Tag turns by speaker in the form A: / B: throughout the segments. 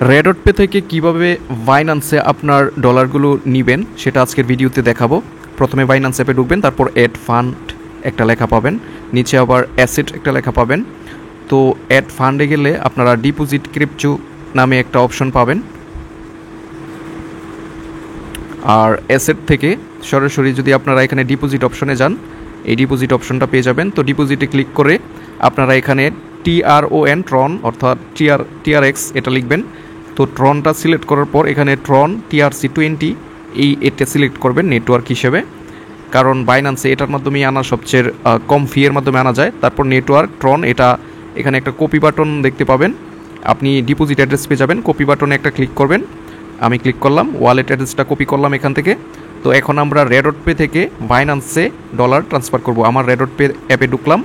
A: রেডট pay থেকে কিভাবে বাইন্যান্সে আপনার ডলারগুলো নিবেন সেটা আজকের ভিডিওতে দেখাবো। প্রথমে বাইন্যান্স অ্যাপে ঢুকবেন, তারপর অ্যাড ফান্ড একটা লেখা পাবেন, নিচে আবার অ্যাসেট একটা লেখা পাবেন। তো অ্যাড ফান্ডে গেলে আপনারা ডিপোজিট ক্রিপ্টো নামে একটা অপশন পাবেন, আর অ্যাসেট থেকে সরাসরি যদি আপনারা এখানে ডিপোজিট অপশনে যান, এই ডিপোজিট অপশনটা পেয়ে যাবেন। তো ডিপোজিটে ক্লিক করে আপনারা এখানে TRON ট্রন অর্থাৎ TRX এটা লিখবেন। তো ট্রনটা সিলেক্ট করার পর এখানে ট্রন TRC20 এটা সিলেক্ট করবেন নেটওয়ার্ক হিসেবে, কারণ বাইন্যান্সে এটার মাধ্যমেই আনা সবচেয়ে কম ফি এর মাধ্যমে আনা যায়। তারপর নেটওয়ার্ক ট্রন, এটা এখানে একটা কপি বাটন দেখতে পাবেন, আপনি ডিপোজিট অ্যাড্রেস পেয়ে যাবেন। কপি বাটনে একটা ক্লিক করবেন, আমি ক্লিক করলাম, ওয়ালেট অ্যাড্রেসটা কপি করলাম এখান থেকে। তো এখন আমরা রেডট পে থেকে বাইন্যান্সে ডলার ট্রান্সফার করব। আমার রেডট পে অ্যাপে ঢুকলাম,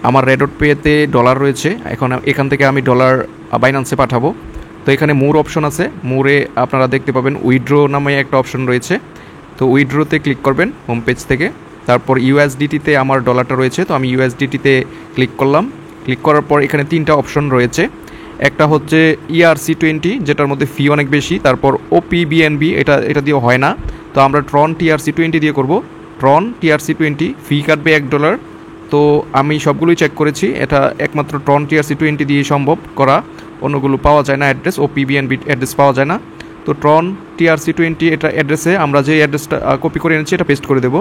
A: আমার রেডট পেতে ডলার রয়েছে, এখন এখান থেকে আমি ডলার বাইন্যান্সে পাঠাবো। তো এখানে মোর অপশন আছে, মোরে আপনারা দেখতে পাবেন উইথড্র নামে একটা অপশন রয়েছে। তো উইথড্রোতে ক্লিক করবেন হোম পেজ থেকে, তারপর USDT-তে আমার ডলারটা রয়েছে, তো আমি USDT-তে ক্লিক করলাম। ক্লিক করার পর এখানে তিনটা অপশন রয়েছে, একটা হচ্ছে ERC20 যেটার মধ্যে ফি অনেক বেশি, তারপর OPBNB এটা দিয়ে হয় না, তো আমরা ট্রন TRC20 দিয়ে করব। ট্রন TRC20 ফি কাটবে $1। তো আমি সবগুলোই চেক করেছি, এটা একমাত্র ট্রন TRC20 দিয়ে সম্ভব করা, অন্যগুলো পাওয়া যায় না অ্যাড্রেস, OPBNB অ্যাড্রেস পাওয়া যায় না। তো ট্রন TRC20 এটা অ্যাড্রেসে আমরা যে অ্যাড্রেসটা কপি করে এনেছি এটা পেস্ট করে দেবো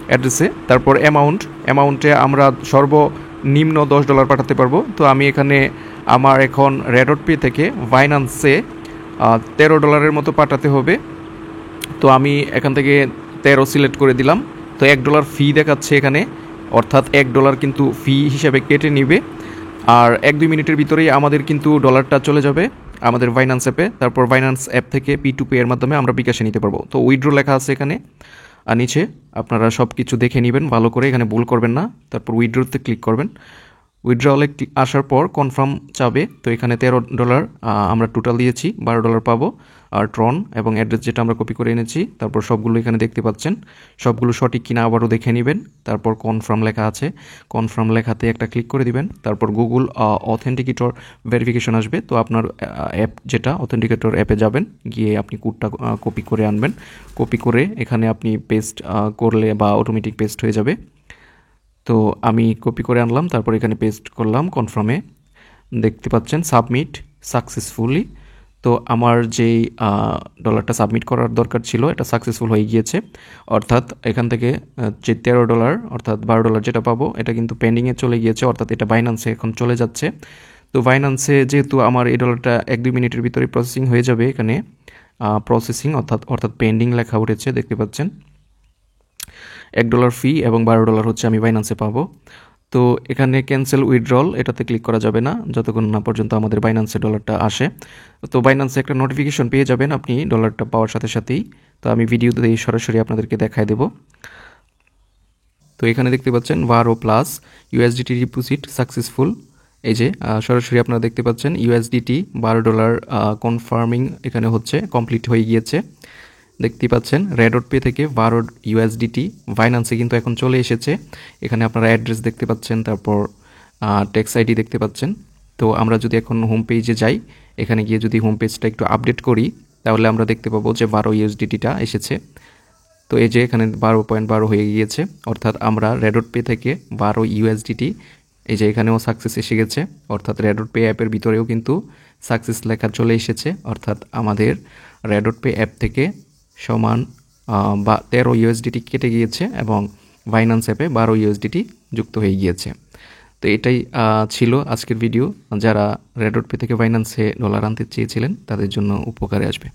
A: অ্যাড্রেসে। তারপর অ্যামাউন্টে আমরা সর্বনিম্ন $10 পাঠাতে পারবো। তো আমি এখানে আমার এখন রেডট পে থেকে বাইন্যান্সে $13 মতো পাঠাতে হবে। তো আমি এখান থেকে 13 সিলেক্ট করে দিলাম। তো $1 ফি দেখাচ্ছে এখানে, অর্থাৎ $1 কিন্তু ফি হিসাবে কেটে নিবে, আর 1-2 মিনিটের ভিতরেই আমাদের কিন্তু ডলারটা চলে যাবে আমাদের বাইন্যান্স অ্যাপে। তারপর বাইন্যান্স অ্যাপ থেকে P2P এর মাধ্যমে আমরা বিকাশে নিতে পারবো। তো উইথড্র লেখা আছে এখানে, আর নিচে আপনারা সব কিছু দেখে নেবেন ভালো করে, এখানে ভুল করবেন না। তারপর উইথড্রতে ক্লিক করবেন, উইথড্রলে আসার পর কনফার্ম চাবে। তো এখানে $13 আমরা টোটাল দিয়েছি, $12 পাবো। আর ট্রন এবং অ্যাড্রেস যেটা আমরা কপি করে এনেছি, তারপর সবগুলো এখানে দেখতে পাচ্ছেন, সবগুলো সঠিক কিনা আবারও দেখে নেবেন। তারপর কনফার্ম লেখা আছে, কনফার্ম লেখাতে একটা ক্লিক করে দিবেন। তারপর গুগল অথেন্টিকেটর ভেরিফিকেশন আসবে, তো আপনার অ্যাপ যেটা অথেন্টিকেটর অ্যাপে যাবেন, গিয়ে আপনি কোডটা কপি করে আনবেন। কপি করে এখানে আপনি পেস্ট করলে বা অটোমেটিক পেস্ট হয়ে যাবে। তো আমি কপি করে আনলাম, তারপর এখানে পেস্ট করলাম। কনফার্মে দেখতে পাচ্ছেন সাবমিট সাকসেসফুলি। তো আমার যেই ডলারটা সাবমিট করার দরকার ছিল এটা সাকসেসফুল হয়ে গিয়েছে, অর্থাৎ এখান থেকে যে $13 অর্থাৎ $12 যেটা পাবো এটা কিন্তু পেন্ডিংয়ে চলে গিয়েছে, অর্থাৎ এটা বাইন্যান্সে এখন চলে যাচ্ছে। তো বাইন্যান্সে যেহেতু আমার এই ডলারটা 1-2 মিনিটের ভিতরে প্রসেসিং হয়ে যাবে, এখানে প্রসেসিং অর্থাৎ পেন্ডিং লেখা উঠেছে দেখতে পাচ্ছেন। $1 ফি এবং $12 হচ্ছে আমি বাইন্যান্সে পাবো। তো এখানে ক্যান্সেল উইথড্রল এটাতে ক্লিক করা যাবে না যতক্ষণ না পর্যন্ত আমাদের বাইন্যান্সে ডলারটা আসে। তো বাইন্যান্সে একটা নোটিফিকেশন পেয়ে যাবেন আপনি ডলারটা পাওয়ার সাথে সাথেই। তো আমি ভিডিওতে সরাসরি আপনাদেরকে দেখায় দেব। তো এখানে দেখতে পাচ্ছেন 12+ USDT ডিপোজিট সাকসেসফুল। এই যে সরাসরি আপনারা দেখতে পাচ্ছেন USDT $12 কনফার্মিং এখানে হচ্ছে, কমপ্লিট হয়ে গিয়েছে। দেখতেই পাচ্ছেন রেডট পে থেকে 12 USDT বাইন্যান্সে কিন্তু এখন চলে এসেছে। এখানে আপনারা অ্যাড্রেস দেখতে পাচ্ছেন, তারপর ট্যাক্স আইডি দেখতে পাচ্ছেন। তো আমরা যদি এখন হোম পেজে যাই, এখানে গিয়ে যদি হোম পেজটা একটু আপডেট করি, তাহলে আমরা দেখতে পাবো যে 12 USDT-টা এসেছে। তো এই যে এখানে 12.12 হয়ে গিয়েছে, অর্থাৎ আমরা রেডট পে থেকে 12 USDT, এই যে এখানেও সাকসেস এসে গেছে, অর্থাৎ রেডট পে অ্যাপের ভিতরেও কিন্তু সাকসেস লেখা চলে এসেছে, অর্থাৎ আমাদের রেডট পে অ্যাপ থেকে সমান 13 USDT কেটে গিয়েছে এবং বাইন্যান্স অ্যাপে 12 USDT যুক্ত হয়ে গিয়েছে। তো এটাই ছিল আজকের ভিডিও। যারা রেডট পে থেকে বাইন্যান্সে ডলার আনতে চেয়েছিলেন তাদের জন্য উপকারে আসবে।